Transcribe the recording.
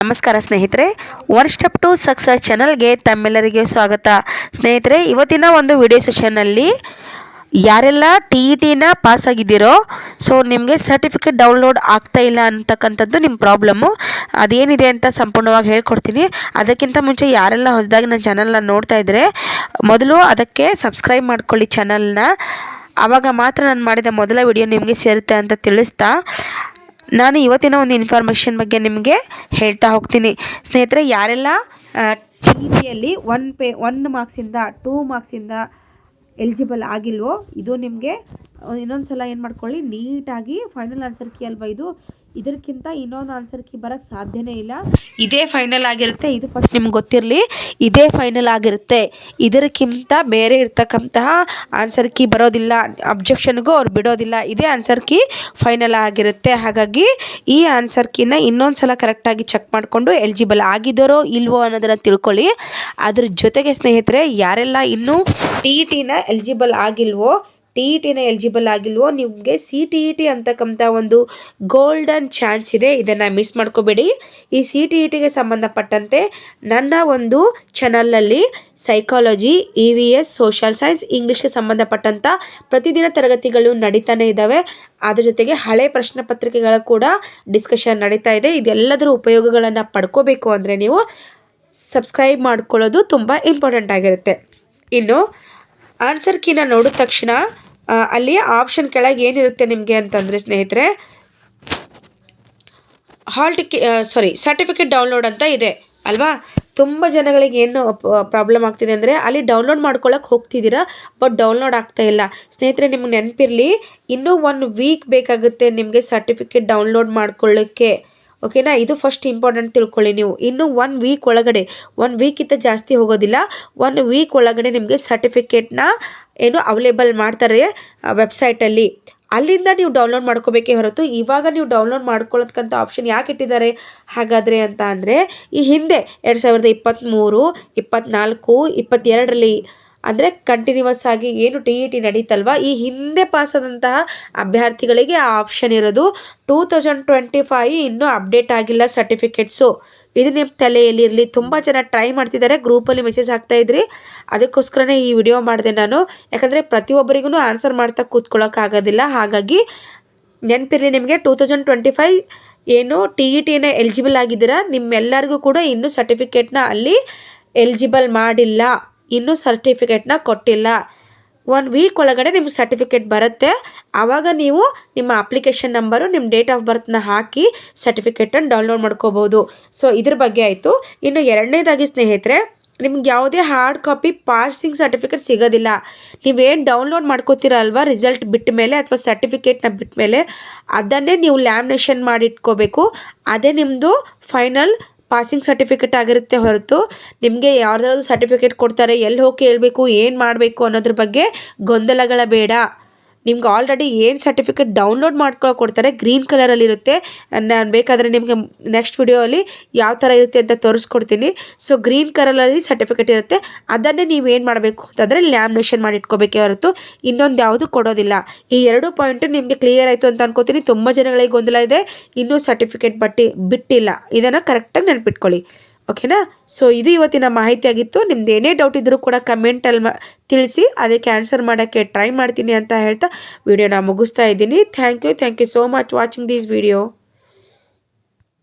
ನಮಸ್ಕಾರ ಸ್ನೇಹಿತರೆ, one step to success ಚಾನಲ್ಗೆ ತಮ್ಮೆಲ್ಲರಿಗೆ ಸ್ವಾಗತ. ಸ್ನೇಹಿತರೆ, ಇವತ್ತಿನ ಒಂದು ವಿಡಿಯೋ ಸೆಷನ್ನಲ್ಲಿ ಯಾರೆಲ್ಲ TETನ ಪಾಸ್ ಆಗಿದ್ದೀರೋ, ಸೊ ನಿಮಗೆ ಸರ್ಟಿಫಿಕೇಟ್ ಡೌನ್ಲೋಡ್ ಆಗ್ತಾ ಇಲ್ಲ ಅಂತಕ್ಕಂಥದ್ದು ನಿಮ್ಮ ಪ್ರಾಬ್ಲಮ್ಮು. ಅದೇನಿದೆ ಅಂತ ಸಂಪೂರ್ಣವಾಗಿ ಹೇಳ್ಕೊಡ್ತೀನಿ. ಅದಕ್ಕಿಂತ ಮುಂಚೆ ಯಾರೆಲ್ಲ ಹೊಸದಾಗಿ ನನ್ನ ಚಾನಲ್ನ ನೋಡ್ತಾ ಇದ್ದರೆ ಮೊದಲು ಅದಕ್ಕೆ ಸಬ್ಸ್ಕ್ರೈಬ್ ಮಾಡ್ಕೊಳ್ಳಿ ಚಾನಲ್ನ. ಆವಾಗ ಮಾತ್ರ ನಾನು ಮಾಡಿದ ಮೊದಲ ವಿಡಿಯೋ ನಿಮಗೆ ಸೇರುತ್ತೆ ಅಂತ ತಿಳಿಸ್ತಾ ನಾನು ಇವತ್ತಿನ ಒಂದು ಇನ್ಫಾರ್ಮೇಷನ್ ಬಗ್ಗೆ ನಿಮಗೆ ಹೇಳ್ತಾ ಹೋಗ್ತೀನಿ. ಸ್ನೇಹಿತರೆ, ಯಾರೆಲ್ಲ TETಯಲ್ಲಿ 1 ಮಾರ್ಕ್ಸಿಂದ 2 ಮಾರ್ಕ್ಸಿಂದ ಎಲಿಜಿಬಲ್ ಆಗಿಲ್ವೋ, ಇದು ನಿಮಗೆ ಇನ್ನೊಂದು ಸಲ ಏನು ಮಾಡ್ಕೊಳ್ಳಿ, ನೀಟಾಗಿ ಫೈನಲ್ ಆನ್ಸರ್ ಕೀ ಅಲ್ವಾ ಇದು, ಇದಕ್ಕಿಂತ ಇನ್ನೊಂದು ಆನ್ಸರ್ ಕೀ ಬರೋಕ್ಕೆ ಸಾಧ್ಯನೇ ಇಲ್ಲ. ಇದೇ ಫೈನಲ್ ಆಗಿರುತ್ತೆ. ಇದು ಫಸ್ಟ್ ನಿಮ್ಗೆ ಗೊತ್ತಿರಲಿ, ಇದೇ ಫೈನಲ್ ಆಗಿರುತ್ತೆ. ಇದಕ್ಕಿಂತ ಬೇರೆ ಇರ್ತಕ್ಕಂತಹ ಆನ್ಸರ್ ಕೀ ಬರೋದಿಲ್ಲ. ಅಬ್ಜೆಕ್ಷನ್ಗೂ ಅವ್ರು ಬಿಡೋದಿಲ್ಲ. ಇದೇ ಆನ್ಸರ್ ಕೀ ಫೈನಲ್ ಆಗಿರುತ್ತೆ. ಹಾಗಾಗಿ ಈ ಆನ್ಸರ್ ಕೀನ ಇನ್ನೊಂದು ಸಲ ಕರೆಕ್ಟಾಗಿ ಚೆಕ್ ಮಾಡಿಕೊಂಡು ಎಲಿಜಿಬಲ್ ಆಗಿದ್ದಾರೋ ಇಲ್ವೋ ಅನ್ನೋದನ್ನು ತಿಳ್ಕೊಳ್ಳಿ. ಅದ್ರ ಜೊತೆಗೆ ಸ್ನೇಹಿತರೆ, ಯಾರೆಲ್ಲ ಇನ್ನೂ TETನ ಎಲಿಜಿಬಲ್ ಆಗಿಲ್ವೋ ನಿಮಗೆ CTET ಅಂತಕ್ಕಂಥ ಒಂದು ಗೋಲ್ಡನ್ ಚಾನ್ಸ್ ಇದೆ. ಇದನ್ನು ಮಿಸ್ ಮಾಡ್ಕೋಬೇಡಿ. ಈ CTETಗೆ ಸಂಬಂಧಪಟ್ಟಂತೆ ನನ್ನ ಒಂದು ಚಾನಲಲ್ಲಿ ಸೈಕಾಲಜಿ, EVS, ಸೋಷಿಯಲ್ ಸೈನ್ಸ್, ಇಂಗ್ಲೀಷ್ಗೆ ಸಂಬಂಧಪಟ್ಟಂಥ ಪ್ರತಿದಿನ ತರಗತಿಗಳು ನಡೀತಾನೆ ಇದ್ದಾವೆ. ಅದ್ರ ಜೊತೆಗೆ ಹಳೆ ಪ್ರಶ್ನೆ ಪತ್ರಿಕೆಗಳ ಕೂಡ ಡಿಸ್ಕಷನ್ ನಡೀತಾ ಇದೆ. ಇದೆಲ್ಲದರ ಉಪಯೋಗಗಳನ್ನು ಪಡ್ಕೋಬೇಕು ಅಂದರೆ ನೀವು ಸಬ್ಸ್ಕ್ರೈಬ್ ಮಾಡ್ಕೊಳ್ಳೋದು ತುಂಬ ಇಂಪಾರ್ಟೆಂಟ್ ಆಗಿರುತ್ತೆ. ಇನ್ನು ಆನ್ಸರ್ ಕೀನ ನೋಡಿದ ತಕ್ಷಣ ಅಲ್ಲಿ ಆಪ್ಷನ್ ಕೆಳಗೆ ಏನಿರುತ್ತೆ ನಿಮಗೆ ಅಂತಂದರೆ ಸ್ನೇಹಿತರೆ, ಸರ್ಟಿಫಿಕೇಟ್ ಡೌನ್ಲೋಡ್ ಅಂತ ಇದೆ ಅಲ್ವಾ. ತುಂಬ ಜನಗಳಿಗೆ ಏನು ಪ್ರಾಬ್ಲಮ್ ಆಗ್ತಿದೆ ಅಂದರೆ, ಅಲ್ಲಿ ಡೌನ್ಲೋಡ್ ಮಾಡ್ಕೊಳ್ಳೋಕೆ ಹೋಗ್ತಿದ್ದೀರಾ, ಬಟ್ ಡೌನ್ಲೋಡ್ ಆಗ್ತಾ ಇಲ್ಲ. ಸ್ನೇಹಿತರೆ, ನಿಮ್ಗೆ ನೆನಪಿರಲಿ, ಇನ್ನೂ 1 ವೀಕ್ ಬೇಕಾಗುತ್ತೆ ನಿಮಗೆ ಸರ್ಟಿಫಿಕೇಟ್ ಡೌನ್ಲೋಡ್ ಮಾಡ್ಕೊಳ್ಳೋಕ್ಕೆ. ಓಕೆನಾ? ಇದು ಫಸ್ಟ್ ಇಂಪಾರ್ಟೆಂಟ್ ತಿಳ್ಕೊಳ್ಳಿ ನೀವು. ಇನ್ನು 1 ವೀಕ್ ಒಳಗಡೆ, 1 ವೀಕಿಂತ ಜಾಸ್ತಿ ಹೋಗೋದಿಲ್ಲ, 1 ವೀಕ್ ಒಳಗಡೆ ನಿಮಗೆ ಸರ್ಟಿಫಿಕೇಟ್ನ ಅವೈಲೇಬಲ್ ಮಾಡ್ತಾರೆ ವೆಬ್ಸೈಟಲ್ಲಿ. ಅಲ್ಲಿಂದ ನೀವು ಡೌನ್ಲೋಡ್ ಮಾಡ್ಕೋಬೇಕೇ ಹೊರತು ಇವಾಗ ನೀವು ಡೌನ್ಲೋಡ್ ಮಾಡ್ಕೊಳ್ಳೋದಕ್ಕಂಥ ಆಪ್ಷನ್ ಯಾಕೆ ಇಟ್ಟಿದ್ದಾರೆ ಹಾಗಾದರೆ ಅಂತ ಅಂದರೆ, ಈ ಹಿಂದೆ 2023, 24, 22ರಲ್ಲಿ ಅಂದರೆ ಕಂಟಿನ್ಯೂವಸ್ ಆಗಿ ಏನು TET ನಡೀತಲ್ವ, ಈ ಹಿಂದೆ ಪಾಸಾದಂತಹ ಅಭ್ಯರ್ಥಿಗಳಿಗೆ ಆ ಆಪ್ಷನ್ ಇರೋದು. 2025 ಇನ್ನೂ ಅಪ್ಡೇಟ್ ಆಗಿಲ್ಲ ಸರ್ಟಿಫಿಕೇಟ್ಸು. ಇದು ನಿಮ್ಮ ತಲೆಯಲ್ಲಿರಲಿ. ತುಂಬ ಜನ ಟ್ರೈ ಮಾಡ್ತಿದ್ದಾರೆ, ಗ್ರೂಪಲ್ಲಿ ಮೆಸೇಜ್ ಹಾಕ್ತಾಯಿದ್ರಿ. ಅದಕ್ಕೋಸ್ಕರನೇ ಈ ವಿಡಿಯೋ ಮಾಡಿದೆ ನಾನು. ಯಾಕಂದರೆ ಪ್ರತಿಯೊಬ್ಬರಿಗೂ ಆನ್ಸರ್ ಮಾಡ್ತಾ ಕೂತ್ಕೊಳ್ಳೋಕ್ಕಾಗೋದಿಲ್ಲ. ಹಾಗಾಗಿ ನೆನಪಿರಲಿ ನಿಮಗೆ, 2025 ಏನು TETನ ಎಲಿಜಿಬಲ್ ಆಗಿದ್ದೀರಾ, ನಿಮ್ಮೆಲ್ಲರಿಗೂ ಕೂಡ ಇನ್ನೂ ಸರ್ಟಿಫಿಕೇಟ್ನ ಅಲ್ಲಿ ಎಲಿಜಿಬಲ್ ಮಾಡಿಲ್ಲ, ಇನ್ನೂ ಸರ್ಟಿಫಿಕೇಟ್ನ ಕೊಟ್ಟಿಲ್ಲ. 1 ವೀಕ್ ಒಳಗಡೆ ನಿಮ್ಗೆ ಸರ್ಟಿಫಿಕೇಟ್ ಬರುತ್ತೆ. ಆವಾಗ ನೀವು ನಿಮ್ಮ ಅಪ್ಲಿಕೇಶನ್ ನಂಬರು, ನಿಮ್ಮ ಡೇಟ್ ಆಫ್ ಬರ್ತ್ನ ಹಾಕಿ ಸರ್ಟಿಫಿಕೇಟನ್ನು ಡೌನ್ಲೋಡ್ ಮಾಡ್ಕೋಬೋದು. ಸೊ ಇದ್ರ ಬಗ್ಗೆ ಆಯಿತು. ಇನ್ನು ಎರಡನೇದಾಗಿ ಸ್ನೇಹಿತರೆ, ನಿಮ್ಗೆ ಯಾವುದೇ ಹಾರ್ಡ್ ಕಾಪಿ ಪಾಸಿಂಗ್ ಸರ್ಟಿಫಿಕೇಟ್ ಸಿಗೋದಿಲ್ಲ. ನೀವೇನು ಡೌನ್ಲೋಡ್ ಮಾಡ್ಕೋತೀರ ಅಲ್ವಾ ರಿಸಲ್ಟ್ ಬಿಟ್ಟ ಮೇಲೆ ಅಥವಾ ಸರ್ಟಿಫಿಕೇಟ್ನ ಬಿಟ್ಟ ಮೇಲೆ, ಅದನ್ನೇ ನೀವು ಲ್ಯಾಮಿನೇಷನ್ ಮಾಡಿಟ್ಕೋಬೇಕು. ಅದೇ ನಿಮ್ಮದು ಫೈನಲ್ ಪಾಸಿಂಗ್ ಸರ್ಟಿಫಿಕೇಟ್ ಆಗಿರುತ್ತೆ ಹೊರತು ನಿಮಗೆ ಯಾವ್ದಾದ್ರು ಸರ್ಟಿಫಿಕೇಟ್ ಕೊಡ್ತಾರೆ, ಎಲ್ಲಿ ಹೋಗಿ ಕೇಳಬೇಕು, ಏನು ಮಾಡಬೇಕು ಅನ್ನೋದ್ರ ಬಗ್ಗೆ ಗೊಂದಲಗಳ ಬೇಡ. ನಿಮ್ಗೆ ಆಲ್ರೆಡಿ ಏನು ಸರ್ಟಿಫಿಕೇಟ್ ಡೌನ್ಲೋಡ್ ಮಾಡ್ಕೊಳ್ಳೋ ಕೊಡ್ತಾರೆ, ಗ್ರೀನ್ ಕಲರಲ್ಲಿರುತ್ತೆ. ನಾನು ಬೇಕಾದರೆ ನಿಮಗೆ ನೆಕ್ಸ್ಟ್ ವಿಡಿಯೋಲಿ ಯಾವ ಥರ ಇರುತ್ತೆ ಅಂತ ತೋರಿಸ್ಕೊಡ್ತೀನಿ. ಸೊ ಗ್ರೀನ್ ಕಲರಲ್ಲಿ ಸರ್ಟಿಫಿಕೇಟ್ ಇರುತ್ತೆ, ಅದನ್ನೇ ನೀವು ಏನು ಮಾಡಬೇಕು ಅಂತಂದರೆ ಲ್ಯಾಮಿನೇಷನ್ ಮಾಡಿ ಇಟ್ಕೋಬೇಕೇ ಹೊರತು ಇನ್ನೊಂದು ಯಾವುದು ಕೊಡೋದಿಲ್ಲ. ಈ 2 ಪಾಯಿಂಟು ನಿಮಗೆ ಕ್ಲಿಯರ್ ಆಯಿತು ಅಂತ ಅನ್ಕೋತೀನಿ. ತುಂಬ ಜನಗಳಿಗೆ ಗೊಂದಲ ಇದೆ, ಇನ್ನೂ ಸರ್ಟಿಫಿಕೇಟ್ ಬಿಟ್ಟಿಲ್ಲ. ಇದನ್ನು ಕರೆಕ್ಟಾಗಿ ನೆನಪಿಟ್ಕೊಳ್ಳಿ. ಓಕೆನಾ? ಸೊ ಇದು ಇವತ್ತಿನ ಮಾಹಿತಿ ಆಗಿತ್ತು. ನಿಮ್ದು ಏನೇ ಡೌಟ್ ಇದ್ದರೂ ಕೂಡ ಕಮೆಂಟಲ್ಲಿ ತಿಳಿಸಿ, ಅದಕ್ಕೆ ಆನ್ಸರ್ ಮಾಡೋಕ್ಕೆ ಟ್ರೈ ಮಾಡ್ತೀನಿ ಅಂತ ಹೇಳ್ತಾ ವಿಡಿಯೋನ ಮುಗಿಸ್ತಾ ಇದ್ದೀನಿ. Thank you so much watching this video.